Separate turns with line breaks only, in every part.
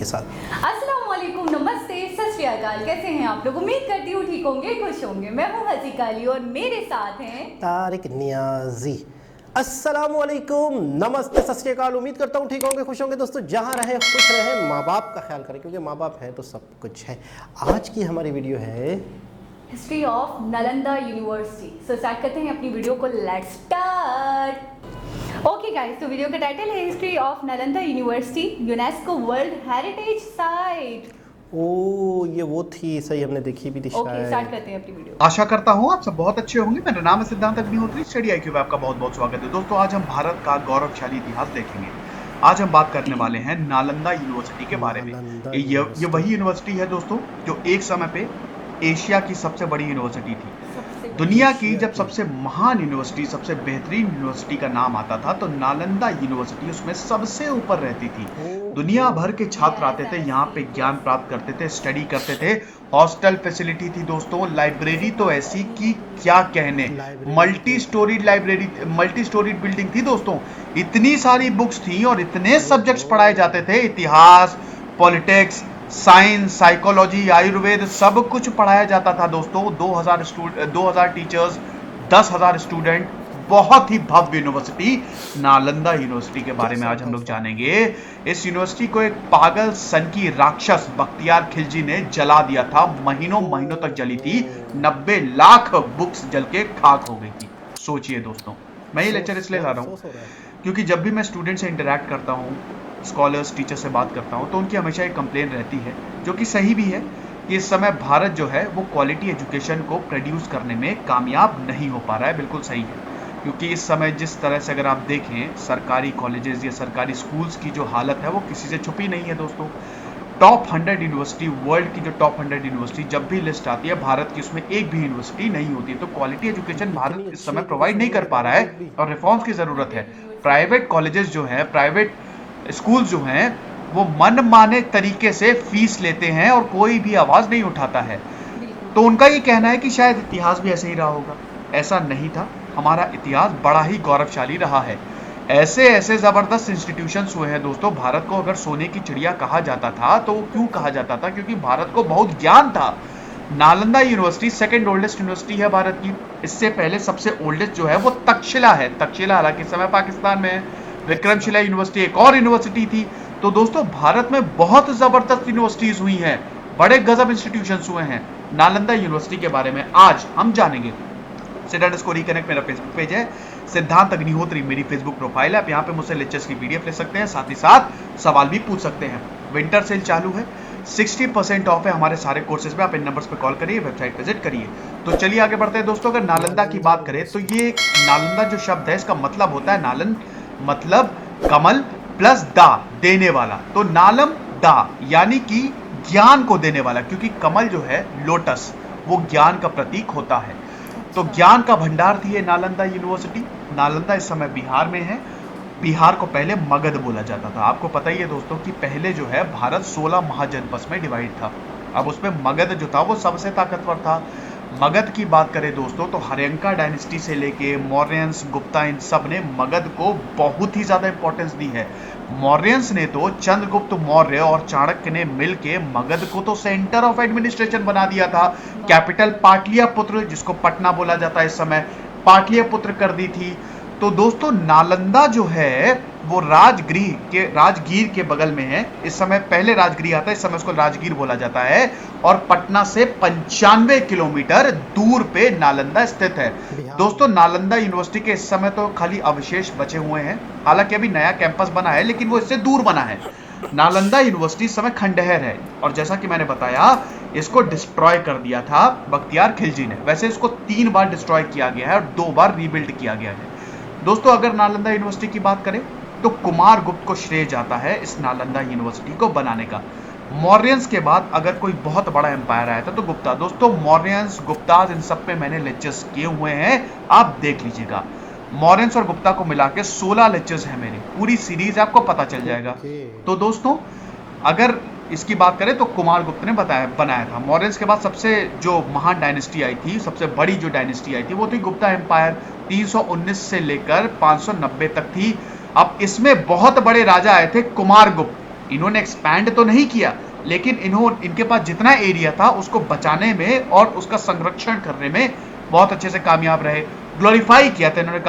साथ।
अस्सलाम वालेकुम, नमस्ते, सत श्री अकाल। कैसे हैं आप लोग? उम्मीद करती हूँ ठीक होंगे, खुश होंगे। मैं हूँ हसीका अली और मेरे साथ हैं
तारिक नियाजी। अस्सलाम वालेकुम, नमस्ते, सत श्री अकाल। उम्मीद करता हूँ ठीक होंगे, खुश होंगे। दोस्तों जहाँ रहें खुश रहें, माँ बाप का ख्याल करें क्योंकि माँ बाप हैं तो सब कुछ है। आज की हमारी वीडियो है
history of Nalanda university. So start करते हैं अपनी वीडियो को। Let's start. ओके गाइस, तो वीडियो का टाइटल है history of Nalanda university, UNESCO world heritage site.
ओ ये वो थी, सही हमने देखी भी थी
ओके, स्टार्ट
शायद।
करते हैं अपनी वीडियो।
आशा करता हूँ आप सब बहुत अच्छे होंगे। मेरा नाम है सिद्धांत अग्निहोत्री। स्टडी IQ में आपका बहुत बहुत स्वागत है। दोस्तों आज हम भारत का गौरवशाली इतिहास देखेंगे। आज हम बात करने वाले हैं नालंदा यूनिवर्सिटी के बारे में।
नालंदा
ये
यूनिवर्सिटी।
वही यूनिवर्सिटी है दोस्तों जो एक समय पे एशिया की सबसे बड़ी यूनिवर्सिटी थी।
सबसे
दुनिया की
एशिया
जब
की।
सबसे महान यूनिवर्सिटी, सबसे बेहतरीन यूनिवर्सिटी का नाम आता था तो नालंदा यूनिवर्सिटी उसमें सबसे ऊपर रहती थी। दुनिया भर के छात्र आते थे, यहाँ पे ज्ञान प्राप्त करते थे, स्टडी करते थे। हॉस्टल फैसिलिटी थी दोस्तों, लाइब्रेरी तो ऐसी कि क्या कहने,
library
multi storeyed library, multi storeyed building थी दोस्तों। इतनी सारी बुक्स थी और इतने सब्जेक्ट्स पढ़ाए जाते थे, इतिहास, पॉलिटिक्स, साइंस, साइकोलॉजी, आयुर्वेद, सब कुछ पढ़ाया जाता था दोस्तों। 2000 टीचर्स, 10,000 स्टूडेंट, बहुत ही भव्य यूनिवर्सिटी नालंदा यूनिवर्सिटी के बारे में आज हम लोग जानेंगे। इस यूनिवर्सिटी को एक पागल सन की राक्षस बख्तियार खिलजी ने जला दिया था। महीनों महीनों तक जली थी। 90 लाख बुक्स जल के खाक हो गई थी। सोचिए दोस्तों, मैं ये लेक्चर इसलिए ला रहा हूँ क्योंकि जब भी मैं स्टूडेंट से इंटरेक्ट करता हूँ, स्कॉलर्स, टीचर से बात करता हूँ, तो उनकी हमेशा एक कंप्लेन रहती है जो कि सही भी है कि इस समय भारत जो है वो क्वालिटी एजुकेशन को प्रोड्यूस करने में कामयाब नहीं हो पा रहा है। बिल्कुल सही है, क्योंकि इस समय जिस तरह से अगर आप देखें सरकारी कॉलेजेस या सरकारी स्कूल्स की जो हालत है वो किसी से छुपी नहीं है दोस्तों। टॉप 100 यूनिवर्सिटी, वर्ल्ड की जो टॉप 100 यूनिवर्सिटी जब भी लिस्ट आती है, भारत की उसमें एक भी यूनिवर्सिटी नहीं होती है। तो क्वालिटी एजुकेशन भारत इस समय प्रोवाइड नहीं कर पा रहा है और रिफॉर्म्स की जरूरत है। प्राइवेट कॉलेजेस जो है, प्राइवेट स्कूल जो हैं, वो मनमाने तरीके से फीस लेते हैं और कोई भी आवाज नहीं उठाता है। तो उनका ये कहना है कि शायद इतिहास भी ऐसे ही रहा होगा। ऐसा नहीं था, हमारा इतिहास बड़ा ही गौरवशाली रहा है। ऐसे ऐसे जबरदस्त इंस्टीट्यूशंस हुए हैं दोस्तों। भारत को अगर सोने की चिड़िया कहा जाता था तो वो क्यों कहा जाता था? क्योंकि भारत को बहुत ज्ञान था। Nalanda university second oldest university है भारत की। इससे पहले सबसे ओल्डेस्ट जो है वो तक्षशिला है। तक्षशिला हालांकि इस समय पाकिस्तान में है। विक्रमशिला यूनिवर्सिटी एक और यूनिवर्सिटी थी। तो दोस्तों भारत में बहुत जबरदस्त यूनिवर्सिटीज हुई हैं, बड़े गजब इंस्टीट्यूशंस हुए हैं। नालंदा यूनिवर्सिटी के बारे में आज हम जानेंगे। @reconnect मेरा फेसबुक पेज है, सिद्धांत अग्निहोत्री मेरी फेसबुक प्रोफाइल है। आप यहाँ पे मुझसे लेक्चर्स की PDF ले सकते हैं, साथ ही साथ सवाल भी पूछ सकते हैं। विंटर सेल चालू है, 60% ऑफ है हमारे सारे कोर्सेज में। आप इन नंबर्स पे कॉल करिए, वेबसाइट विजिट करिए। तो चलिए आगे बढ़ते हैं दोस्तों। अगर नालंदा की बात करें तो ये नालंदा जो शब्द है इसका मतलब होता है, नालन मतलब कमल प्लस दा, देने वाला। तो नालम दा यानी कि ज्ञान को देने वाला, क्योंकि कमल जो है लोटस वो ज्ञान का प्रतीक होता है। तो ज्ञान का भंडार थी ये नालंदा यूनिवर्सिटी। नालंदा इस समय बिहार में है। बिहार को पहले मगध बोला जाता था। आपको पता ही है दोस्तों कि पहले जो है भारत 16 महाजनपद में डिवाइड था। अब उसमें मगध जो था वो सबसे ताकतवर था। मगध की बात करें दोस्तों तो हर्यंका डायनेस्टी से लेके मौर्यंस, गुप्ता, इन सब ने मगध को बहुत ही ज्यादा इंपॉर्टेंस दी है। मौर्यंस ने तो चंद्रगुप्त मौर्य और चाणक्य ने मिलके मगध को तो सेंटर ऑफ एडमिनिस्ट्रेशन बना दिया था। कैपिटल पाटलियापुत्र, जिसको पटना बोला जाता है इस समय, पाटलियापुत्र कर दी थी। तो दोस्तों नालंदा जो है वो राजगीर के बगल में है। इस समय पहले राजगीर आता है, इस समय उसको राजगीर बोला जाता है। और पटना से 95 किलोमीटर दूर पे नालंदा स्थित है। दोस्तों नालंदा यूनिवर्सिटी के इस समय तो खाली अवशेष बचे हुए हैं। हालांकि अभी नया कैंपस बना है लेकिन वो इससे दूर बना है। नालंदा यूनिवर्सिटी इस समय खंडहर है और जैसा कि मैंने बताया इसको डिस्ट्रॉय कर दिया था बख्तियार खिलजी ने। वैसे इसको 3 बार डिस्ट्रॉय किया गया है और 2 बार रीबिल्ड किया गया है। दोस्तों अगर नालंदा यूनिवर्सिटी की बात करें तो कुमार गुप्त को श्रेय जाता है इस नालंदा यूनिवर्सिटी को बनाने का। मौर्यंस के बाद अगर कोई बहुत बड़ा एम्पायर आया था तो गुप्ता। दोस्तों मौर्यंस, गुप्ताज, इन सब पे मैंने लेक्चर्स किए हुए हैं, आप देख लीजिएगा। मौर्यंस और गुप्ता को मिला के 16 लेक्चर्स हैं मेरे, पूरी सीरीज आपको पता चल जाएगा। तो दोस्तों अगर इसकी बात करें तो कुमार गुप्त ने बनाया था। मौर्यंस के बाद सबसे जो महान डायनेस्टी आई थी, सबसे बड़ी जो डायनेस्टी आई थी वो थी गुप्ता एम्पायर। 319 से लेकर 590 तक थी। अब इसमें बहुत बड़े राजा आए थे कुमार गुप्त। इन्होंने एक्सपैंड तो नहीं किया, लेकिन इनके पास जितना एरिया था उसको बचाने में और उसका संरक्षण करने में बहुत अच्छे से कामयाब रहे। ग्लोरीफाई किया था इन्होंने,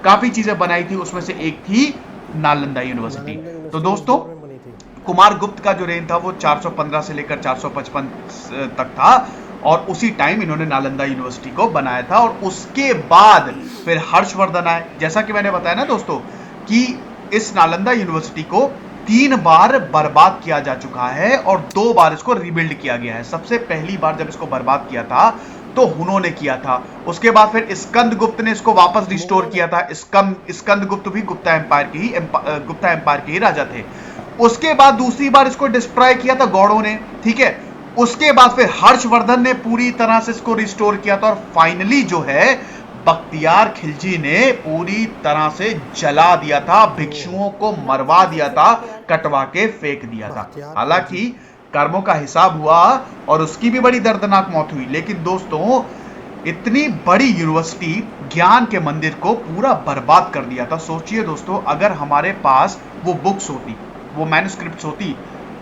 काफी चीजें बनाई थी, उसमें से एक थी नालंदा यूनिवर्सिटी। तो दोस्तों कुमार गुप्त का जो रेन था वो 415 से लेकर 455 तक था और उसी टाइम इन्होंने नालंदा यूनिवर्सिटी को बनाया था। और उसके बाद फिर हर्षवर्धन आए। जैसा कि मैंने बताया ना दोस्तों कि इस नालंदा यूनिवर्सिटी को 3 बार बर्बाद किया जा चुका है और 2 बार इसको रिबिल्ड किया गया है। सबसे पहली बार जब इसको बर्बाद किया था तो हुनों ने किया था, उसके बाद फिर स्कंद गुप्त ने इसको वापस रिस्टोर किया था। स्कंद गुप्त भी गुप्ता एम्पायर के ही राजा थे। उसके बाद दूसरी बार इसको डिस्ट्रॉय किया था गौड़ों ने, ठीक है। उसके बाद फिर हर्षवर्धन ने पूरी तरह से इसको रिस्टोर किया था और फाइनली जो है बख्तियार खिलजी ने पूरी तरह से जला दिया था, भिक्षुओं को मरवा दिया था, कटवा के फेंक दिया था। हालांकि कर्मों का हिसाब हुआ और उसकी भी बड़ी दर्दनाक मौत हुई, लेकिन दोस्तों इतनी बड़ी यूनिवर्सिटी ज्ञान के मंदिर को पूरा बर्बाद कर दिया था। सोचिए दोस्तों, अगर हमारे पास वो बुक्स होती, वो मैन्युस्क्रिप्ट्स होती,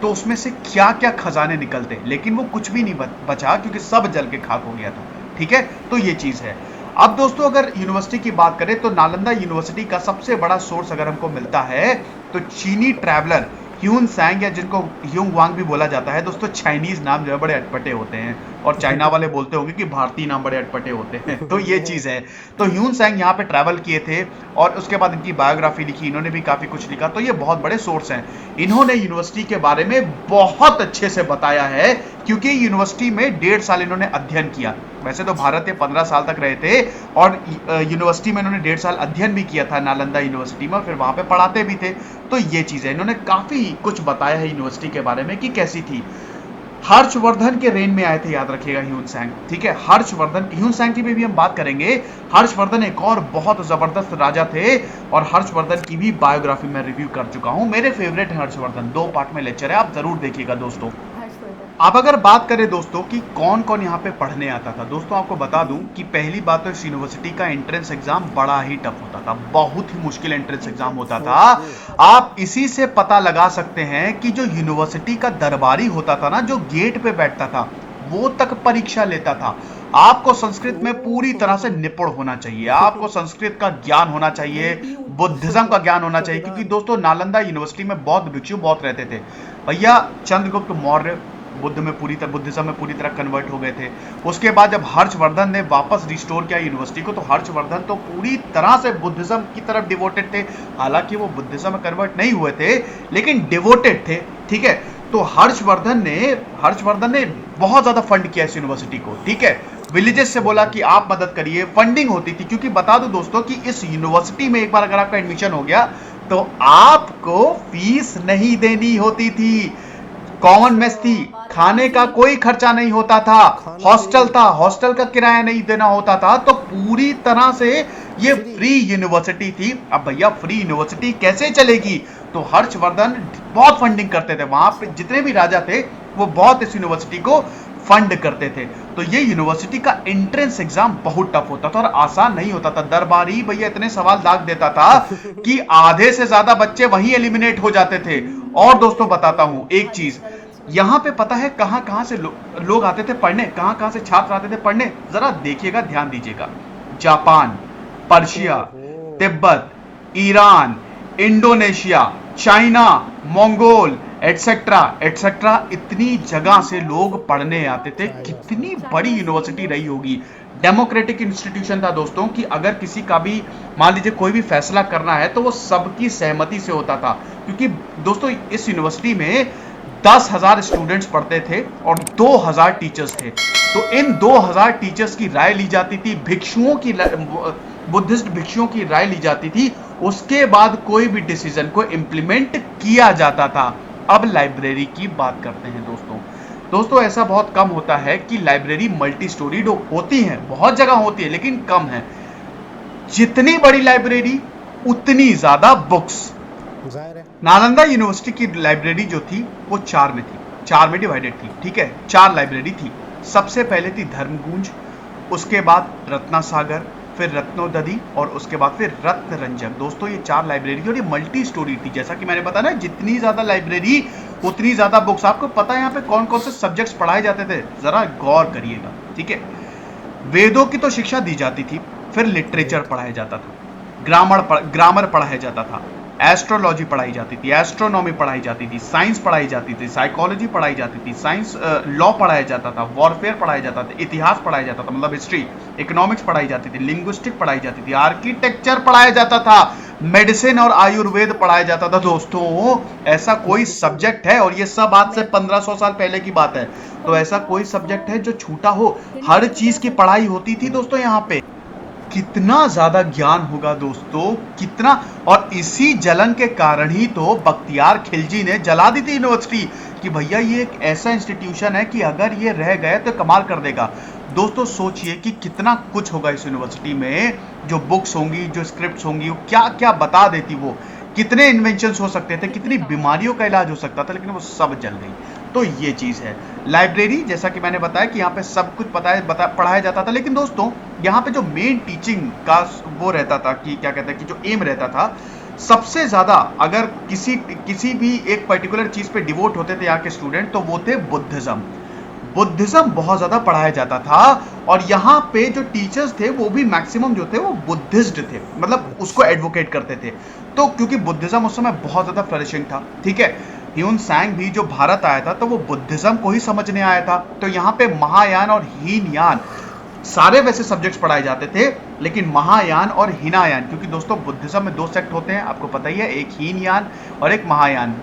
तो उसमें से क्या क्या खजाने निकलते, लेकिन वो कुछ भी नहीं बचा क्योंकि सब जल के खाक हो गया था, ठीक है। तो ये चीज है। अब दोस्तों अगर यूनिवर्सिटी की बात करें तो नालंदा यूनिवर्सिटी का सबसे बड़ा सोर्स अगर हमको मिलता है तो चीनी ट्रैवलर ह्यून सैंग, या जिनको ह्यूंग वांग भी बोला जाता है। दोस्तों चाइनीज नाम जो है बड़े अटपटे होते हैं और चाइना वाले बोलते होंगे कि भारतीय नाम बड़े अटपटे होते हैं, तो ये चीज है। तो ह्यून सैंग यहाँ पे ट्रैवल किए थे और उसके बाद इनकी बायोग्राफी लिखी, इन्होंने भी काफी कुछ लिखा, तो ये बहुत बड़े सोर्स हैं। इन्होंने यूनिवर्सिटी के बारे में बहुत अच्छे से बताया है क्योंकि यूनिवर्सिटी में 1.5 साल इन्होंने अध्ययन किया। वैसे तो भारत में 15 साल तक रहे थे और यूनिवर्सिटी में इन्होंने 1.5 साल अध्ययन भी किया था नालंदा यूनिवर्सिटी में, फिर वहां पे पढ़ाते भी थे। तो ये चीज है, इन्होंने काफी कुछ बताया है यूनिवर्सिटी के बारे में कि कैसी थी। हर्षवर्धन के रेन में आए थे, याद रखिएगा, ह्यून सैंग, ठीक है। ह्यून सैंग की भी हम बात करेंगे। हर्षवर्धन एक और बहुत जबरदस्त राजा थे और हर्षवर्धन की भी बायोग्राफी में रिव्यू कर चुका हूं। मेरे फेवरेट है हर्षवर्धन, 2 पार्ट में लेक्चर है, आप जरूर देखिएगा दोस्तों। अब अगर बात करें दोस्तों कि कौन कौन यहाँ पे पढ़ने आता था, दोस्तों आपको बता दूं कि पहली बात तो इस यूनिवर्सिटी का एंट्रेंस एग्जाम बड़ा ही टफ होता था, बहुत ही मुश्किल एंट्रेंस एग्जाम होता था। आप इसी से पता लगा सकते हैं कि जो यूनिवर्सिटी का दरबारी होता था ना, जो गेट पे बैठता था, वो तक परीक्षा लेता था। आपको संस्कृत में पूरी तरह से निपुण होना चाहिए, आपको संस्कृत का ज्ञान होना चाहिए, बुद्धिज्म का ज्ञान होना चाहिए, क्योंकि दोस्तों नालंदा यूनिवर्सिटी में बौद्ध भिक्षु बहुत रहते थे। भैया चंद्रगुप्त मौर्य बुद्धिज्म में पूरी तरह कन्वर्ट हो गए थे। उसके बाद जब हर्षवर्धन ने वापस रिस्टोर किया यूनिवर्सिटी को, तो हर्षवर्धन तो पूरी तरह से बुद्धिज्म की तरफ डिवोटेड थे। हालांकि वो बुद्धिज्म में कन्वर्ट नहीं हुए थे, लेकिन डिवोटेड थे, ठीक है। तो हर्षवर्धन ने बहुत ज्यादा फंड किया इस यूनिवर्सिटी को, ठीक है। विलेजेस से बोला कि आप मदद करिए, फंडिंग होती थी, क्योंकि बता दूं दोस्तों कि इस यूनिवर्सिटी में एक बार अगर आपका एडमिशन हो गया तो आपको फीस नहीं देनी होती थी। कॉमन मेस थी, खाने का कोई खर्चा नहीं होता था, हॉस्टल था, हॉस्टल का किराया नहीं देना होता था। तो पूरी तरह से ये फ्री यूनिवर्सिटी थी। अब भैया फ्री यूनिवर्सिटी कैसे चलेगी? तो हर्षवर्धन बहुत फंडिंग करते थे, वहां पे जितने भी राजा थे वो बहुत इस यूनिवर्सिटी को फंड करते थे। तो ये यूनिवर्सिटी का एंट्रेंस एग्जाम बहुत टफ होता था और आसान नहीं होता था। दरबारी भैया इतने सवाल दाग देता था कि आधे से ज्यादा बच्चे वहीं एलिमिनेट हो जाते थे। और दोस्तों बताता हूं एक चीज, यहां पे पता है कहां कहां से लोग आते थे पढ़ने, कहां कहां से छात्र आते थे पढ़ने, जरा देखिएगा, ध्यान दीजिएगा। Japan, Persia, Tibet, Iran, Indonesia, China, Mongol, etcetera etcetera, इतनी जगह से लोग पढ़ने आते थे। कितनी बड़ी यूनिवर्सिटी रही होगी। डेमोक्रेटिक इंस्टीट्यूशन था दोस्तों कि अगर किसी का भी मान लीजिए कोई भी फैसला करना है तो वो सबकी सहमति से होता था, क्योंकि दोस्तों इस यूनिवर्सिटी में 10,000 स्टूडेंट्स पढ़ते थे और 2,000 टीचर्स थे। तो इन 2,000 टीचर्स की राय ली जाती थी, बुद्धिस्ट भिक्षुओं की राय ली जाती थी, उसके बाद कोई भी डिसीजन को इंप्लीमेंट किया जाता था। अब लाइब्रेरी की बात करते हैं दोस्तों ऐसा बहुत कम होता है कि लाइब्रेरी मल्टी स्टोरीड होती है, बहुत जगह होती है लेकिन कम है। जितनी बड़ी लाइब्रेरी उतनी ज्यादा बुक्स। नालंदा यूनिवर्सिटी की लाइब्रेरी जो थी वो 4 में थी, 4 में डिवाइडेड थी, ठीक है। 4 लाइब्रेरी थी। सबसे पहले थी धर्मगुंज, उसके बाद रत्नासागर, फिर रत्नोदधि और उसके बाद फिर रत्नरंजक। दोस्तों ये 4 लाइब्रेरी और ये मल्टी स्टोरी थी। जैसा कि मैंने बताया ना, जितनी ज्यादा लाइब्रेरी उतनी ज्यादा बुक्स। आपको पता है यहाँ पे कौन कौन से सब्जेक्ट्स पढ़ाए जाते थे, जरा गौर करिएगा, ठीक है। वेदों की तो शिक्षा दी जाती थी, फिर लिटरेचर पढ़ाया जाता था, ग्रामर पढ़ाया जाता था, एस्ट्रोलॉजी पढ़ाई जाती थी, एस्ट्रोनॉमी पढ़ाई जाती थी, साइंस पढ़ाई जाती थी, साइकोलॉजी पढ़ाई जाती थी, साइंस लॉ पढ़ाया जाता था, वॉरफेयर पढ़ाया जाता था, इतिहास पढ़ाया जाता था मतलब हिस्ट्री, इकोनॉमिक्स पढ़ाई जाती थी, लिंग्विस्टिक पढ़ाई जाती थी, आर्किटेक्चर पढ़ाया जाता था, मेडिसिन और आयुर्वेद पढ़ाया जाता था। दोस्तों ऐसा कोई सब्जेक्ट है, और ये सब आज से 1500 साल पहले की बात है, तो ऐसा कोई सब्जेक्ट है जो छूटा हो? हर चीज की पढ़ाई होती थी दोस्तों यहाँ पे। कितना ज्यादा ज्ञान होगा दोस्तों, कितना। और इसी जलन के कारण ही तो बख्तियार खिलजी ने जला दी थी यूनिवर्सिटी कि भैया ये एक ऐसा इंस्टीट्यूशन है कि अगर ये रह गए तो कमाल कर देगा। दोस्तों सोचिए कि कितना कुछ होगा इस यूनिवर्सिटी में, जो बुक्स होंगी, जो स्क्रिप्ट्स होंगी, वो क्या क्या बता देती, वो कितने इन्वेंशंस हो सकते थे, कितनी बीमारियों का इलाज हो सकता था, लेकिन वो सब जल गई। तो ये चीज है लाइब्रेरी। जैसा कि मैंने बताया कि यहाँ पे सब कुछ पढ़ाया जाता था, लेकिन दोस्तों यहाँ पे जो मेन टीचिंग का वो रहता था कि क्या कहते हैं कि जो एम रहता था, सबसे ज्यादा अगर किसी भी एक पर्टिकुलर चीज पे डिवोट होते थे यहाँ के स्टूडेंट, तो वो थे बुद्धिज्म बहुत ज्यादा पढ़ाया जाता था। और यहाँ पे जो टीचर्स थे वो भी मैक्सिमम जो थे वो बुद्धिस्ट थे, मतलब उसको एडवोकेट करते थे। तो क्योंकि बुद्धिज्म उस समय बहुत ज्यादा फ्लरिशिंग था, ठीक है। ह्यून सांग भी जो भारत आया था तो वो बुद्धिज्म को ही समझने आया था। तो यहाँ पे महायान और हीनयान सारे वैसे सब्जेक्ट्स पढ़ाए जाते थे, लेकिन महायान और हीनायान, क्योंकि दोस्तों बुद्धिज्म में 2 सेक्ट होते हैं, आपको पता ही है, एक हीनयान और एक महायान।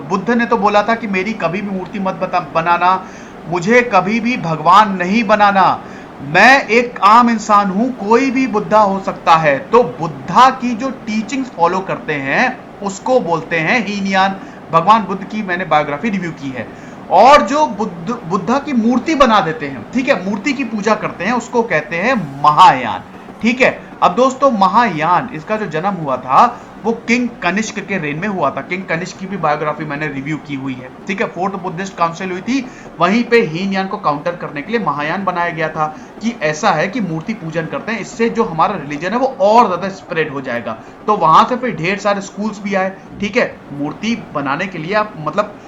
बुद्ध ने तो बोला था कि मेरी कभी भी मूर्ति मत बनाना, मुझे कभी भी भगवान नहीं बनाना, मैं एक आम इंसान हूं, कोई भी बुद्धा हो सकता है। तो बुद्धा की जो टीचिंग्स फॉलो करते हैं उसको बोलते हैं हीनयान। भगवान बुद्ध की मैंने बायोग्राफी रिव्यू की है। और जो बुद्धा की मूर्ति बना देते हैं, ठीक है, मूर्ति की पूजा करते हैं, उसको कहते हैं महायान, ठीक है। अब दोस्तों महायान, इसका जो जन्म हुआ था वो किंग कनिष्क के रेन में हुआ था। किंग कनिष्क की भी बायोग्राफी मैंने रिव्यू की हुई है, ठीक है। 4th बुद्धिस्ट काउंसिल हुई थी, वहीं पे हीनयान को काउंटर करने के लिए महायान बनाया गया था कि ऐसा है कि मूर्ति पूजन करते हैं, इससे जो हमारा रिलीजन है वो और ज्यादा स्प्रेड हो जाएगा। तो वहां से फिर ढेर सारे स्कूल्स भी आए, ठीक है। मूर्ति बनाने के लिए आप मतलब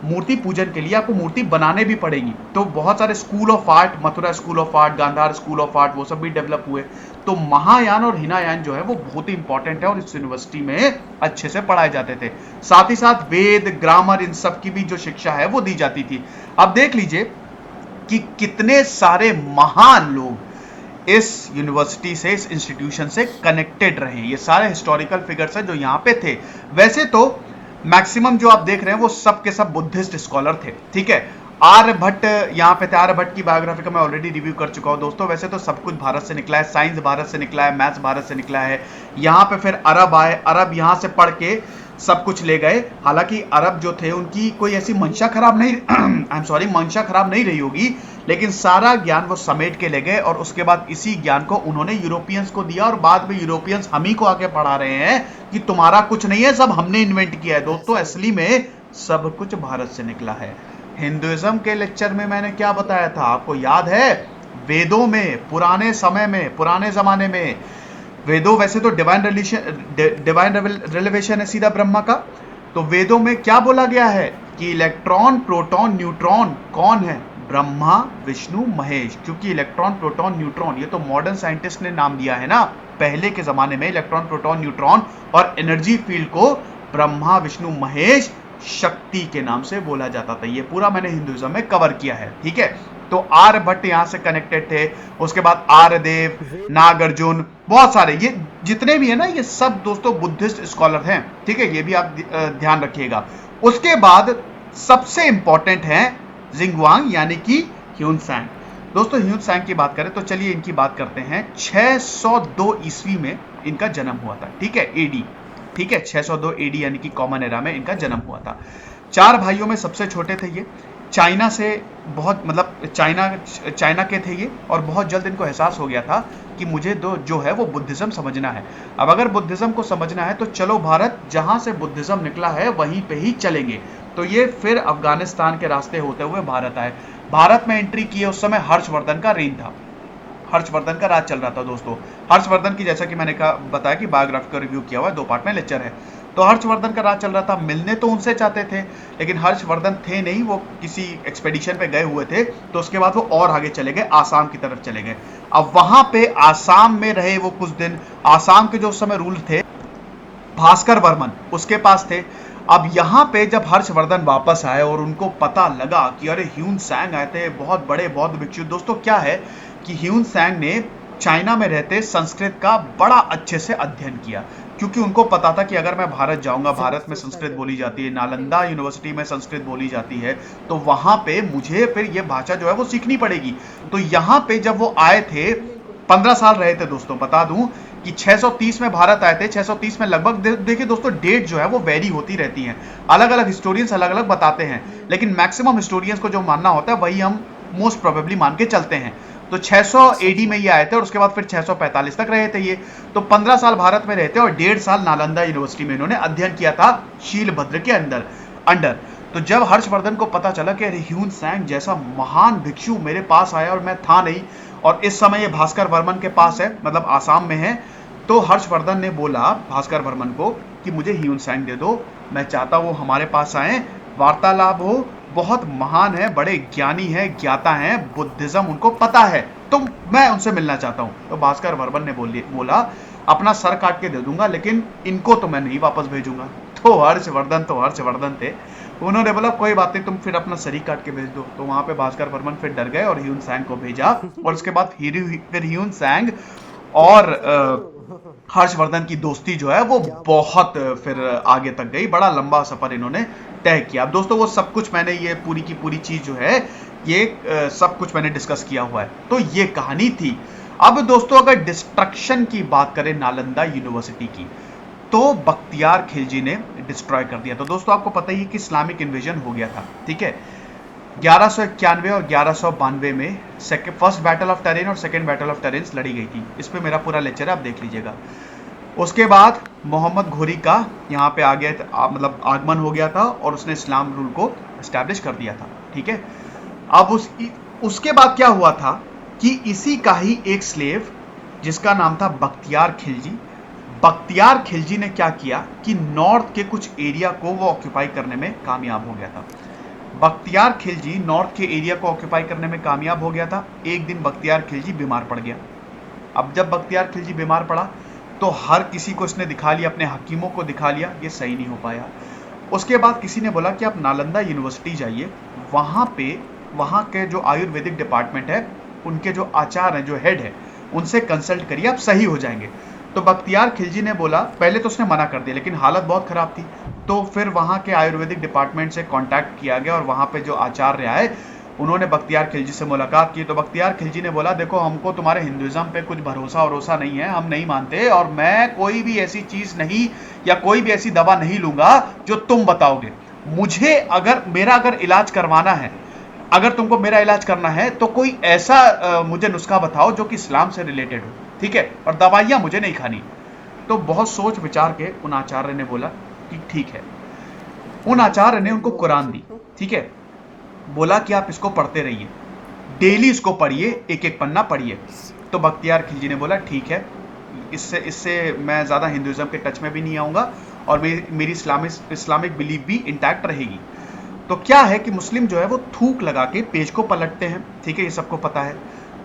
मूर्ति पूजन के लिए आपको मूर्ति बनाने भी पड़ेगी, तो बहुत सारे school of art, Mathura school of art, Gandhara school of art, वो सब भी डेवलप हुए। तो महायान और हीनायान जो है वो बहुत ही इंपॉर्टेंट है और इस यूनिवर्सिटी में अच्छे से पढ़ाए जाते थे। साथ ही साथ वेद, ग्रामर, इन सब की भी जो शिक्षा है वो दी जाती थी। अब देख लीजिए कि कितने सारे महान लोग इस यूनिवर्सिटी से, इस इंस्टीट्यूशन से कनेक्टेड रहे। ये सारे हिस्टोरिकल फिगर्स हैं जो यहाँ पे थे। वैसे तो मैक्सिमम जो आप देख रहे हैं वो सब के सब बुद्धिस्ट स्कॉलर थे, ठीक है। आर्यभट्ट यहाँ पे थे, आर्यभट्ट की बायोग्राफी का मैं ऑलरेडी रिव्यू कर चुका हूँ दोस्तों। वैसे तो सब कुछ भारत से निकला है, साइंस भारत से निकला है, मैथ्स भारत से निकला है। यहाँ पे फिर अरब आए, अरब यहाँ से पढ़ के सब कुछ ले गए। हालांकि अरब जो थे उनकी कोई ऐसी मंशा खराब नहीं आई एम सॉरी, मंशा खराब नहीं रही होगी, लेकिन सारा ज्ञान वो समेट के ले गए और उसके बाद इसी ज्ञान को उन्होंने यूरोपियंस को दिया और बाद में यूरोपियंस हम ही को आके पढ़ा रहे हैं कि तुम्हारा कुछ नहीं है, सब हमने इन्वेंट किया है। दोस्तों असली में सब कुछ भारत से निकला है। हिंदुइज्म के लेक्चर में मैंने क्या बताया था आपको याद है? वेदों में पुराने समय में, पुराने जमाने में, वेदों वैसे तो डिवाइन रिलेवेशन है सीधा ब्रह्मा का। तो वेदों में क्या बोला गया है कि इलेक्ट्रॉन, प्रोटॉन, न्यूट्रॉन कौन है? ब्रह्मा, विष्णु, महेश। क्योंकि इलेक्ट्रॉन, प्रोटॉन, न्यूट्रॉन ये तो मॉडर्न साइंटिस्ट ने नाम दिया है ना। पहले के जमाने में इलेक्ट्रॉन, प्रोटॉन, न्यूट्रॉन और एनर्जी फील्ड को ब्रह्मा, विष्णु, महेश, शक्ति के नाम से बोला जाता था। ये पूरा मैंने हिंदुइज्म में कवर किया है, ठीक है। तो आर्यभट्ट यहां से कनेक्टेड थे, उसके बाद आर्यदेव, नागार्जुन, बहुत सारे ये जितने भी है ना, ये सब दोस्तों बुद्धिस्ट स्कॉलर हैं, ठीक है। ये भी आप ध्यान रखिएगा। उसके बाद सबसे इंपॉर्टेंट है जिंगवांग यानी कि ह्यून सांग। दोस्तों ह्यून सांग की बात करें तो चलिए इनकी बात करते हैं। 602 ईस्वी में इनका जन्म हुआ था, ठीक है, एडी, ठीक है। 602 एडी यानी कि कॉमन एरा में इनका जन्म हुआ था। 4 भाइयों में सबसे छोटे थे ये। चाइना से बहुत मतलब चाइना के थे ये, और बहुत जल्द इनको एहसास हो गया था कि मुझे जो है वो बुद्धिज्म समझना है। अब अगर बुद्धिज्म को समझना है तो चलो भारत, जहां से बुद्धिज्म निकला है वहीं पे ही चलेंगे। तो ये फिर अफगानिस्तान के रास्ते होते हुए भारत आए। भारत में एंट्री किए उस समय हर्षवर्धन का रेन था। हर्षवर्धन का राज चल रहा था दोस्तों। हर्षवर्धन की जैसा कि मैंने बताया कि बायोग्राफी का रिव्यू किया हुआ है, 2 पार्ट में लेक्चर है। तो हर्षवर्धन का राज चल रहा था, मिलने तो उनसे चाहते थे लेकिन हर्षवर्धन थे नहीं, वो किसी एक्सपेडिशन पे गए हुए थे। तो उसके बाद वो और आगे चले गए, आसाम की तरफ चले गए। अब वहां पे आसाम में रहे वो कुछ दिन। आसाम के जो उस समय रूल थे भास्कर वर्मन, उसके पास थे। अब यहां पे जब हर्षवर्धन वापस आए और उनको पता लगा कि अरे ह्यून सैंग आए थे, बहुत बड़े बौद्ध भिक्षु। दोस्तों क्या है कि ह्यून सैंग ने चाइना में रहते संस्कृत का बड़ा अच्छे से अध्ययन किया, क्योंकि उनको पता था कि अगर मैं भारत जाऊंगा, भारत में संस्कृत बोली जाती है, नालंदा यूनिवर्सिटी में संस्कृत बोली जाती है, तो वहां पे मुझे फिर ये भाषा जो है वो सीखनी पड़ेगी। तो यहां पे जब वो आए थे, 15 साल रहे थे दोस्तों। बता दूं कि 630 में भारत आए थे। 630 में लगभग, देखिए दोस्तों डेट जो है वो वेरी होती रहती है, अलग अलग हिस्टोरियंस अलग अलग बताते हैं, लेकिन मैक्सिमम हिस्टोरियंस को जो मानना होता है वही हम मोस्ट प्रोबेबली मान के चलते हैं। तो 600 एडी में ये आए थे और उसके बाद फिर 645 तक रहे थे ये। तो 15 साल भारत में रहते और 1.5 साल नालंदा यूनिवर्सिटी में इन्होंने अध्ययन किया था शीलभद्र के अंडर। तो जब हर्षवर्धन को पता चला कि अरे ह्यून सैंग जैसा महान भिक्षु मेरे पास आया और मैं था नहीं, और इस समय ये भास्कर वर्मन के पास है, मतलब आसाम में है, तो हर्षवर्धन ने बोला भास्कर वर्मन को कि मुझे ह्यून सैंग दे दो, मैं चाहता हूं वो हमारे पास आए, वार्तालाप हो, बहुत महान है, बड़े ज्ञानी है, ज्ञाता है, बुद्धिज्म उनको पता है, तो मैं उनसे मिलना चाहता हूं। तो भास्कर वर्मन ने बोला अपना सर काट के दे दूंगा, लेकिन इनको तो मैं नहीं वापस भेजूंगा। तो हर्षवर्धन थे, उन्होंने बोला कोई बात नहीं, तुम फिर अपना सर काट के भेज दो। तो वहां पे भास्कर वर्मन फिर डर गए और ह्यून सैंग को भेजा, और उसके बाद फिर ह्यून सैंग और हर्षवर्धन की दोस्ती जो है वो बहुत फिर आगे तक गई, बड़ा लंबा सफर इन्होंने तय किया। अब दोस्तों वो सब कुछ मैंने, ये पूरी की पूरी चीज जो है ये सब कुछ मैंने डिस्कस किया हुआ है। तो ये कहानी थी। अब दोस्तों अगर डिस्ट्रक्शन की बात करें नालंदा यूनिवर्सिटी की, तो बख्तियार खिलजी ने डिस्ट्रॉय कर दिया। तो दोस्तों आपको पता ही है कि इस्लामिक इन्वेजन हो गया था, ठीक है। 1191 और 1192 में फर्स्ट बैटल ऑफ टेरेन और सेकेंड बैटल ऑफ टेरेन लड़ी गई थी। इस पे मेरा पूरा लेक्चर है, आप देख लीजिएगा। उसके बाद मोहम्मद घोरी का यहाँ पे आ गया, मतलब आगमन हो गया था और उसने इस्लाम रूल को एस्टैब्लिश कर दिया था, ठीक है। अब उसके बाद क्या हुआ था कि इसी का ही एक स्लेव जिसका नाम था बख्तियार खिलजी ने क्या किया कि नॉर्थ के कुछ एरिया को वो ऑक्यूपाई करने में कामयाब हो गया था। बख्तियार खिलजी नॉर्थ के एरिया को ऑक्यूपाई करने में कामयाब हो गया था। एक दिन बख्तियार खिलजी बीमार पड़ गया। अब जब बख्तियार खिलजी बीमार पड़ा तो हर किसी को इसने दिखा लिया, अपने हकीमों को दिखा लिया, ये सही नहीं हो पाया। उसके बाद किसी ने बोला कि आप नालंदा यूनिवर्सिटी जाइए, वहाँ के जो आयुर्वेदिक डिपार्टमेंट है, उनके जो आचार्य हैं, जो हेड है, उनसे कंसल्ट करिए, आप सही हो जाएंगे। तो बख्तियार खिलजी ने बोला, पहले तो उसने मना कर दिया, लेकिन हालत बहुत खराब थी। तो फिर वहाँ के आयुर्वेदिक डिपार्टमेंट से कांटेक्ट किया गया और वहाँ पे जो आचार्य आए उन्होंने बख्तियार खिलजी से मुलाकात की। तो बख्तियार खिलजी ने बोला, देखो हमको तुम्हारे हिंदुइज्म पे कुछ भरोसा नहीं है, हम नहीं मानते, और मैं कोई भी ऐसी चीज नहीं या कोई भी ऐसी दवा नहीं लूंगा जो तुम बताओगे। मुझे अगर इलाज करवाना है, अगर तुमको मेरा इलाज करना है, तो कोई ऐसा मुझे नुस्खा बताओ जो कि इस्लाम से रिलेटेड हो, ठीक है, और दवाइयां मुझे नहीं खानी। तो बहुत सोच विचार के उन आचार्य ने बोला कि ठीक है। उन आचार्य ने उनको कुरान दी, ठीक है, बोला कि आप इसको पढ़ते रहिए, डेली इसको पढ़िए, एक एक पन्ना पढ़िए। तो बख्तियार खिलजी ने बोला ठीक है, इससे मैं ज़्यादा हिंदुइज्म के टच में भी नहीं आऊँगा और मेरी इस्लामिक बिलीफ भी इंटैक्ट रहेगी। तो क्या है कि मुस्लिम जो है वो थूक लगा के पेज को पलटते हैं, ठीक है, ये सबको पता है।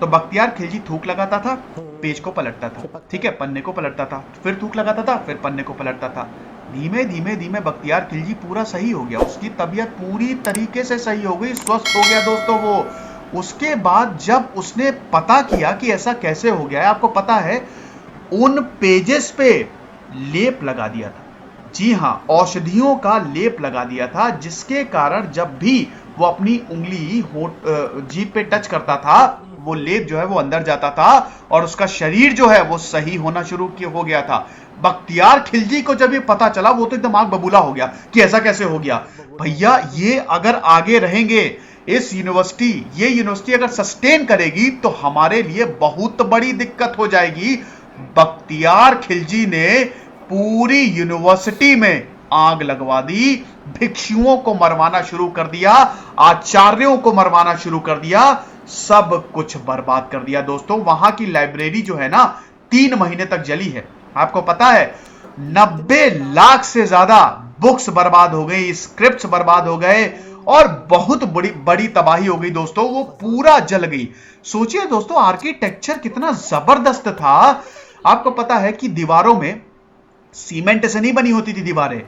तो बख्तियार खिलजी थूक लगाता था, पेज को पलटता था, ठीक है, पन्ने को पलटता था, फिर थूक लगाता था, फिर पन्ने को पलटता था। धीमे धीमे बख्तियार खिलजी पूरा सही हो गया, उसकी तबीयत पूरी तरीके से सही हो गई, स्वस्थ हो गया दोस्तों वो। उसके बाद जब उसने पता किया कि ऐसा कैसे हो गया है, आपको पता है उन पेजेस पे लेप लगा दिया था, जी हाँ, औषधियों का लेप लगा दिया था, जिसके कारण जब भी वो अपनी उंगली जीभ पे टच करता था, वो लेप जो है वो अंदर जाता था और उसका शरीर जो है वो सही होना शुरू हो गया था। बख्तियार खिलजी को जब ये पता चला, वो तो एकदम आग बबूला हो गया कि ऐसा कैसे हो गया। भैया ये अगर आगे रहेंगे, ये यूनिवर्सिटी अगर सस्टेन करेगी तो हमारे लिए बहुत बड़ी दिक्कत हो जाएगी। बख्तियार खिलजी ने पूरी यूनिवर्सिटी में आग लगवा दी, भिक्षुओं को मरवाना शुरू कर दिया, आचार्यों को मरवाना शुरू कर दिया, सब कुछ बर्बाद कर दिया दोस्तों। वहां की लाइब्रेरी जो है ना 3 महीने तक जली है। आपको पता है 90 लाख से ज्यादा बुक्स बर्बाद हो गई, स्क्रिप्ट्स बर्बाद हो गए और बहुत बड़ी बड़ी तबाही हो गई दोस्तों। वो पूरा जल गई। सोचिए दोस्तों आर्किटेक्चर कितना जबरदस्त था। आपको पता है कि दीवारों में सीमेंट से नहीं बनी होती थी दीवारें,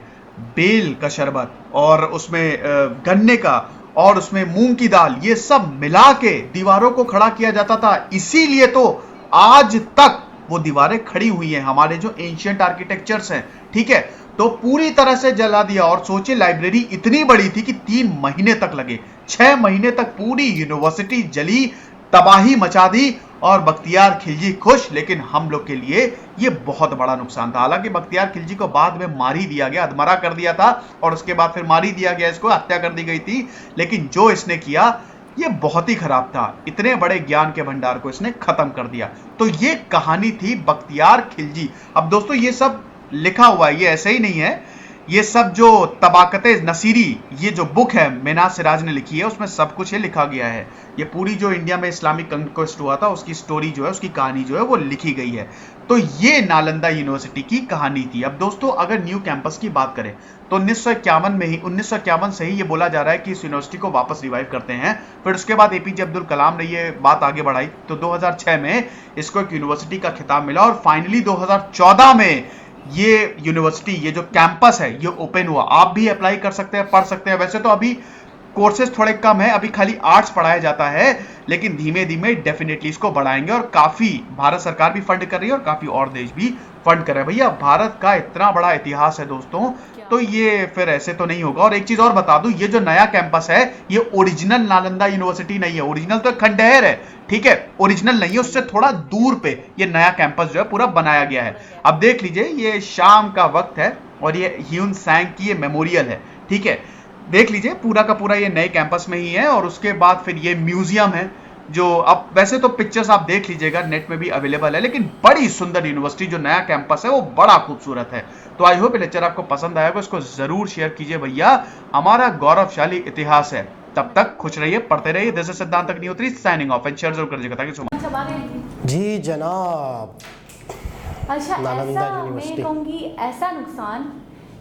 बेल का शरबत और उसमें गन्ने का और उसमें मूंग की दाल, ये सब मिला के दीवारों को खड़ा किया जाता था। इसीलिए तो आज तक वो दीवारें खड़ी हुई हैं, हमारे जो एंशिएंट आर्किटेक्चर्स हैं। ठीक है, तो पूरी तरह से जला दिया। और सोचिए लाइब्रेरी इतनी बड़ी थी कि 3 महीने तक लगे, 6 महीने तक पूरी यूनिवर्सिटी जली, तबाही मचा दी और बख्तियार खिलजी खुश। लेकिन हम लोग के लिए ये बहुत बड़ा नुकसान था। हालांकि बख्तियार खिलजी को बाद में मार ही दिया गया, अधमरा कर दिया था और उसके बाद फिर मार ही दिया गया, इसको हत्या कर दी गई थी। लेकिन जो इसने किया ये बहुत ही खराब था। इतने बड़े ज्ञान के भंडार को इसने खत्म कर दिया। तो ये कहानी थी बख्तियार खिलजी। अब दोस्तों ये सब लिखा हुआ है, ये ऐसे ही नहीं है। ये सब जो तबाकते नसीरी, ये जो बुक है मेना सिराज ने लिखी है, उसमें सब कुछ ये लिखा गया है। ये पूरी जो इंडिया में इस्लामिक कंक्वेस्ट हुआ था उसकी स्टोरी जो है, उसकी कहानी जो है वो लिखी गई है। तो ये नालंदा यूनिवर्सिटी की कहानी थी। अब दोस्तों अगर न्यू कैंपस की बात करें तो 1951 से ही ये बोला जा रहा है कि इस यूनिवर्सिटी को वापस रिवाइव करते हैं। फिर उसके बाद एपीजे अब्दुल कलाम ने ये बात आगे बढ़ाई तो 2006 में इसको एक यूनिवर्सिटी का खिताब मिला और फाइनली 2014 में ये यूनिवर्सिटी, ये जो कैंपस है ये ओपन हुआ। आप भी अप्लाई कर सकते हैं, पढ़ सकते हैं। वैसे तो अभी कोर्सेज थोड़े कम है, अभी खाली आर्ट्स पढ़ाया जाता है, लेकिन धीमे धीमे डेफिनेटली इसको बढ़ाएंगे। और काफी भारत सरकार भी फंड कर रही है और काफी और देश भी फंड कर रहे हैं। भैया भारत का इतना बड़ा इतिहास है दोस्तों, तो ये फिर ऐसे तो नहीं होगा। और एक चीज और बता दूं, ये जो नया कैंपस है ये ओरिजिनल नालंदा यूनिवर्सिटी नहीं है। ओरिजिनल तो खंडहर है, ठीक है, ओरिजिनल नहीं है। उससे थोड़ा दूर पे ये नया कैंपस जो है पूरा बनाया गया है। अब देख लीजिए ये शाम का वक्त है और ये ह्यून सैंग की ये मेमोरियल है। ठीक है, देख लीजिए पूरा का पूरा ये नए कैंपस में ही है। और उसके बाद फिर ये म्यूजियम है जो अब वैसे तो पिक्चर्स आप देख लीजिएगा, नेट में भी अवेलेबल है, लेकिन बड़ी सुंदर यूनिवर्सिटी जो नया कैंपस है वो बड़ा खूबसूरत है। तो आई होप ये लेक्चर आपको पसंद आएगा, इसको जरूर शेयर कीजिए भैया। हमारा गौरवशाली इतिहास है। तब तक खुश रहिए, पढ़ते रहिए। This is Siddhant Agnihotri signing off and share जरूर करिएगा। Thank you so much.
जी जनाब।
अच्छा,
नालंदा
ऐसा मैं
यूनिवर्सिटी।
कहूँगी ऐसा नुकसान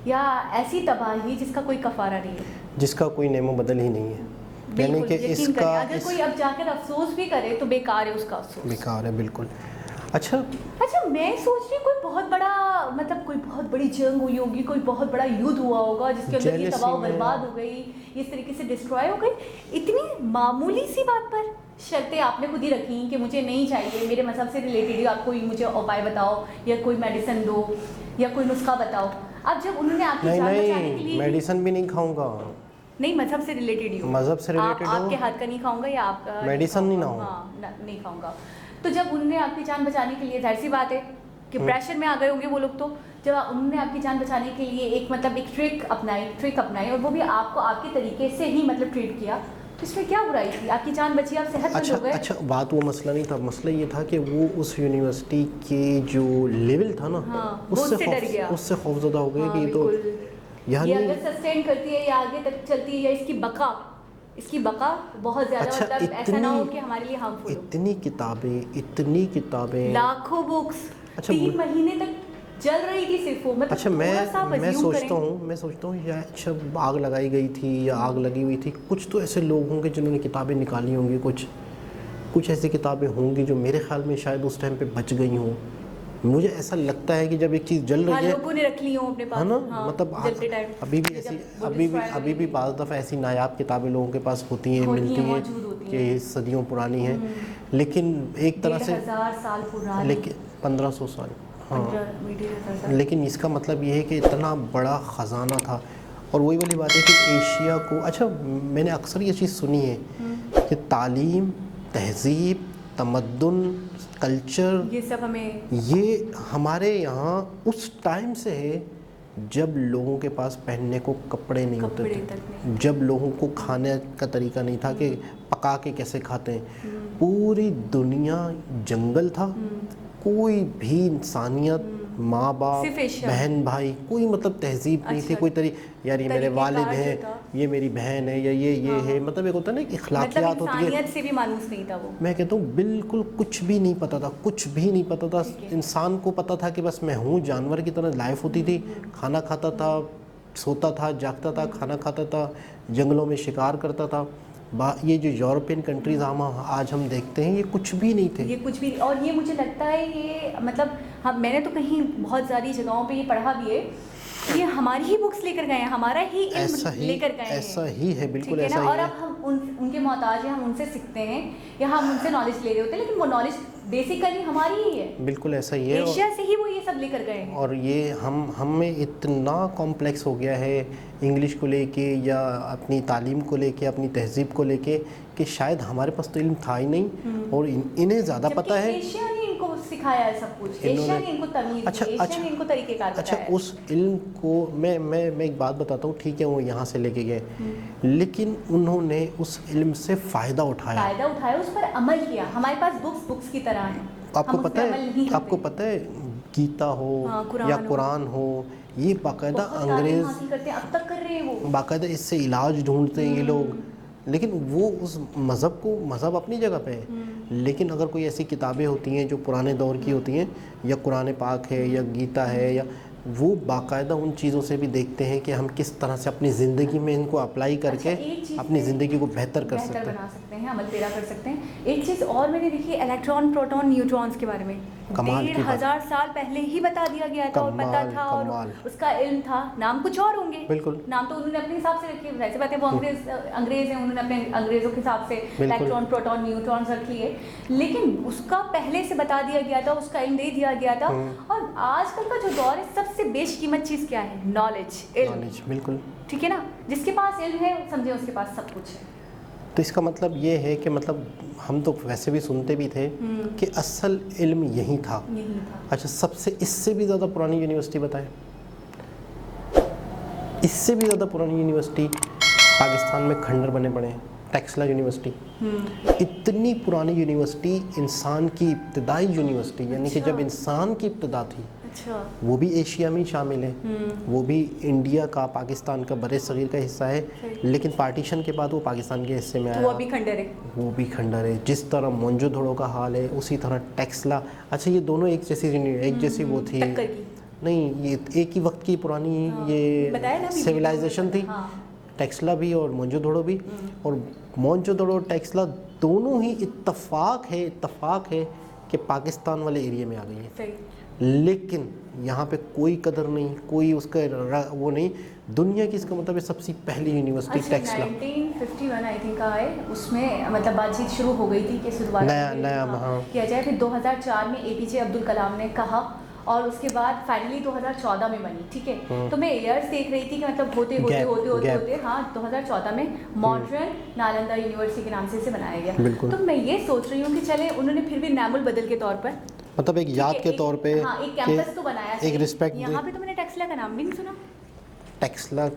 या ऐसी तबाही जिसका कोई कफारा नहीं है,
जिसका कोई नेमो बदल ही नहीं है। यानी
बिल्कुल,
कि
यकीन
इसका
करें, अगर कोई अब जाकर अफसोस भी करे तो बेकार है उसका अफसोस।
बेकार है बिल्कुल। अच्छा
मैं सोच रही कोई बहुत बड़ा, मतलब कोई बहुत बड़ी जंग हुई होगी, कोई बहुत बड़ा युद्ध हुआ होगा जिसके अंदर ये तबाह बर्बाद हो गई, इस तरीके से डिस्ट्रॉय हो गई। इतनी मामूली सी बात पर शर्तें आपने खुद ही रखी कि मुझे नहीं चाहिए, मेरे मजहब से रिलेटेड ही आप कोई मुझे उपाय बताओ या कोई मेडिसिन दो या कोई नुस्खा बताओ। अब जब उन्होंने आपकी जान बचाने के लिए,
मेडिसिन भी नहीं खाऊंगा,
नहीं मजहब से रिलेटेड ही हो,
मजहब से रिलेटेड हो,
आपके हाथ का नहीं खाऊंगा या आपका
मेडिसिन नहीं खाऊंगा,
हाँ नहीं खाऊंगा। तो जब उन्होंने आपकी जान बचाने के लिए, जाहिर सी बात है कि प्रेशर में आ गए होंगे वो लोग, तो जब उन्होंने आपकी जान बचाने के लिए एक ट्रिक अपनाई और वो भी आपको आपके तरीके से ही ट्रीट किया, तो इसमें क्या बुराई थी? आपकी जान बची, आप सेहतमंद हो गए।
अच्छा बात वो मसला नहीं था, मसला ये था कि वो उस यूनिवर्सिटी के जो लेवल था ना,
हाँ,
उससे खौफजदा हो गए कि तो
ये अगर सस्टेन करती है या आगे तक चलती है या इसकी बका बहुत ज्यादा,
अच्छा,
ऐसा ना हो कि हमारे लिए हार्मफुल हो।
इतनी किताबें,
लाखों बुक्स,
अच्छा,
3 महीने तक जल रही थी सिर्फ वो।
अच्छा मैं सोचता हूँ या अच्छा आग लगाई गई थी या आग लगी हुई थी, कुछ तो ऐसे लोग होंगे जिन्होंने किताबें निकाली होंगी, कुछ ऐसी किताबें होंगी जो मेरे ख्याल में शायद उस टाइम पे बच गई हों। मुझे ऐसा लगता है कि जब एक चीज़ जल रही है,
लोगों ने रख ली हो अपने पास,
है ना,
हाँ,
मतलब अभी भी बाज़ दफ़ा ऐसी नायाब किताबें लोगों के पास होती हैं, मिलती हैं कि सदियों पुरानी हैं, लेकिन एक तरह से
1000 साल पुरानी,
लेकिन 1500 साल, हाँ, लेकिन इसका मतलब ये है कि इतना बड़ा ख़जाना था। और वही वाली बात है कि एशिया को, अच्छा मैंने अक्सर ये चीज़ सुनी है कि तालीम, तहज़ीब, तमद्दुन, कल्चर,
ये सब
हमारे यहाँ उस टाइम से है जब लोगों के पास पहनने को कपड़े नहीं होते थे, जब लोगों को खाने का तरीका नहीं था कि पका के कैसे खाते हैं। पूरी दुनिया जंगल था, कोई भी इंसानियत, माँ बाप, बहन भाई, कोई मतलब तहजीब नहीं थी, कोई यार ये मेरे वालिद हैं, ये मेरी बहन है या ये है, मतलब एक होता है ना कि अखलाकियात
मतलब
होती है।
इंसानियत से भी मानूस नहीं था वो।
मैं कहता हूँ बिल्कुल कुछ भी नहीं पता था, कुछ भी नहीं पता था। इंसान को पता था कि बस मैं हूँ, जानवर की तरह लाइफ होती थी, खाना खाता था, सोता था, जागता था, खाना खाता था, जंगलों में शिकार करता था। ये जो यूरोपियन कंट्रीज़ आज हम देखते हैं, ये कुछ भी नहीं थे।
ये कुछ भी, और ये मुझे लगता है ये मतलब हम, मैंने तो कहीं बहुत सारी जगहों पे ये पढ़ा भी है, ये हमारी ही बुक्स लेकर गए हैं, हमारा ही इल्म लेकर गए हैं।
ऐसा ही है, बिल्कुल
ठीक है
ऐसा
ना?
ही
और
है।
अब हम उनके मोहताज हैं, हम उनसे सीखते हैं या हम उनसे नॉलेज ले रहे होते हैं, लेकिन वो नॉलेज बेसिकली हमारी ही है।
बिल्कुल ऐसा ही है।
एशिया से ही वो ये सब लेकर गए हैं।
और ये हम में इतना कॉम्प्लेक्स हो गया है इंग्लिश को लेके या अपनी तालीम को लेके, अपनी तहज़ीब को लेके, कि शायद हमारे पास तो इल्म था ही नहीं और इन्हें ज़्यादा पता है।
एशिया ने इनको सिखाया है सब कुछ, एशिया ने इनको तमीज़ दी, एशिया ने इनको तरीक़ेकार बताया।
अच्छा, उस इल्म को मैं एक बात बताता हूँ, ठीक है वो यहाँ से लेके गए, लेकिन उन्होंने उस इल्म से फ़ायदा उठाया,
उस पर अमल किया। हमारे पास बुक्स की तरह हैं।
आपको पता है गीता हो या कुरान हो, ये बाकायदा अंग्रेज़
अब तक कर रहे हैं वो,
बाकायदा इससे इलाज ढूंढते हैं ये लोग। लेकिन वो उस मज़हब अपनी जगह पे है, लेकिन अगर कोई ऐसी किताबें होती हैं जो पुराने दौर की होती हैं, या कुरान पाक है या गीता है, या वो बाकायदा उन चीज़ों से भी देखते हैं कि हम किस तरह से अपनी ज़िंदगी में इनको अप्लाई करके अपनी ज़िंदगी को बेहतर बना सकते हैं,
अमल पेरा कर सकते हैं। एक चीज़ और मैंने देखी, इलेक्ट्रॉन, प्रोटॉन, न्यूट्रॉन्स के बारे में 1500 साल पहले ही बता दिया गया था, और पता था, और उसका इल्म था। नाम कुछ और होंगे,
बिल्कुल
नाम तो उन्होंने अपने हिसाब से रखे, वैसे बात है वो अंग्रेज हैं, उन्होंने अपने अंग्रेज़ों के हिसाब से इलेक्ट्रॉन, प्रोटॉन, न्यूट्रॉन्स रख लिए, लेकिन उसका पहले से बता दिया गया था, उसका इल्म दे दिया गया था। और आजकल का जो दौर है, सबसे बेशकीमत चीज़ क्या है? नॉलेज, इल्म।
बिल्कुल
ठीक है ना? जिसके पास इल्म है, समझे उसके पास सब कुछ है।
तो इसका मतलब ये है कि मतलब हम तो वैसे भी सुनते भी थे कि असल इल्म यही था। अच्छा, सबसे इससे भी ज़्यादा पुरानी यूनिवर्सिटी बताएं, इससे भी ज़्यादा पुरानी यूनिवर्सिटी पाकिस्तान में खंडर बने पड़े हैं, टेक्सला यूनिवर्सिटी। इतनी पुरानी यूनिवर्सिटी, इंसान की इब्तदाई यूनिवर्सिटी, यानी कि जब इंसान की इब्तदा थी, वो भी एशिया में शामिल है, वो भी इंडिया का, पाकिस्तान का, बड़े सगीर का हिस्सा है, लेकिन पार्टीशन के बाद वो पाकिस्तान के हिस्से में आया।
वो भी खंडर है।
जिस तरह मोहनजोदड़ो का हाल है, उसी तरह टेक्सला। अच्छा, ये दोनों एक जैसी वो थी नहीं, ये एक ही वक्त की पुरानी ये सिविलाइजेशन थी। टेक्सला भी और मोहनजोदड़ो भी, और मोहनजोदड़ो और टेक्सला दोनों ही इत्तफाक है कि पाकिस्तान वाले एरिया में आ गई है, लेकिन यहाँ पे कोई कदर नहीं, कोई उसका वो नहीं। दुनिया की, इसका मतलब है सबसे पहली यूनिवर्सिटी टेक्सला
1951 आई थिंक का है, उसमें मतलब बातचीत शुरू हो गई थी कि शुरुआत
नया
किया जाए। फिर 2004 में APJ अब्दुल कलाम ने कहा, और उसके बाद फाइनली 2014 में बनी। ठीक है, तो मैं ईयर्स देख रही थी कि मतलब होते 2014 में मॉडर्न नालंदा यूनिवर्सिटी के नाम से इसे बनाया गया। तो मैं ये सोच रही हूँ कि चले, उन्होंने फिर भी नामुल बदल के तौर पर,
मतलब एक याद के तौर पे,
एक कैंपस तो बनाया,
एक रिस्पेक्ट।
यहाँ पे तो मैंने टेक्सला का नाम भी नहीं सुना।
टेक्सला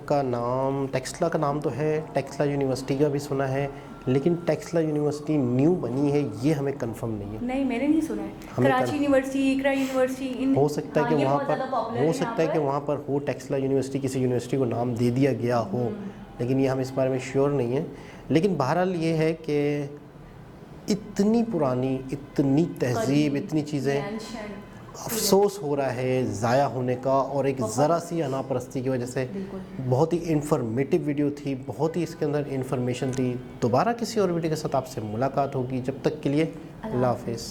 का नाम तो है, टेक्सला यूनिवर्सिटी का भी सुना है, लेकिन टेक्सला यूनिवर्सिटी न्यू बनी है ये हमें कंफर्म नहीं है।
नहीं, मैंने नहीं सुना है। कराची यूनिवर्सिटी, इकरा यूनिवर्सिटी,
हो सकता है कि वहाँ पर हो टेक्सला यूनिवर्सिटी, किसी यूनिवर्सिटी को नाम दे दिया गया हो, लेकिन ये हम इस बारे में श्योर नहीं है। लेकिन बहरहाल ये है कि इतनी पुरानी, इतनी तहजीब, इतनी चीज़ें, अफसोस हो रहा है ज़ाया होने का, और एक ज़रा सी अनापरस्ती की वजह से। बहुत ही इन्फॉर्मेटिव वीडियो थी, बहुत ही इसके अंदर इन्फॉर्मेशन थी। दोबारा किसी और वीडियो के साथ आपसे मुलाकात होगी, जब तक के लिए अल्लाह हाफिज़।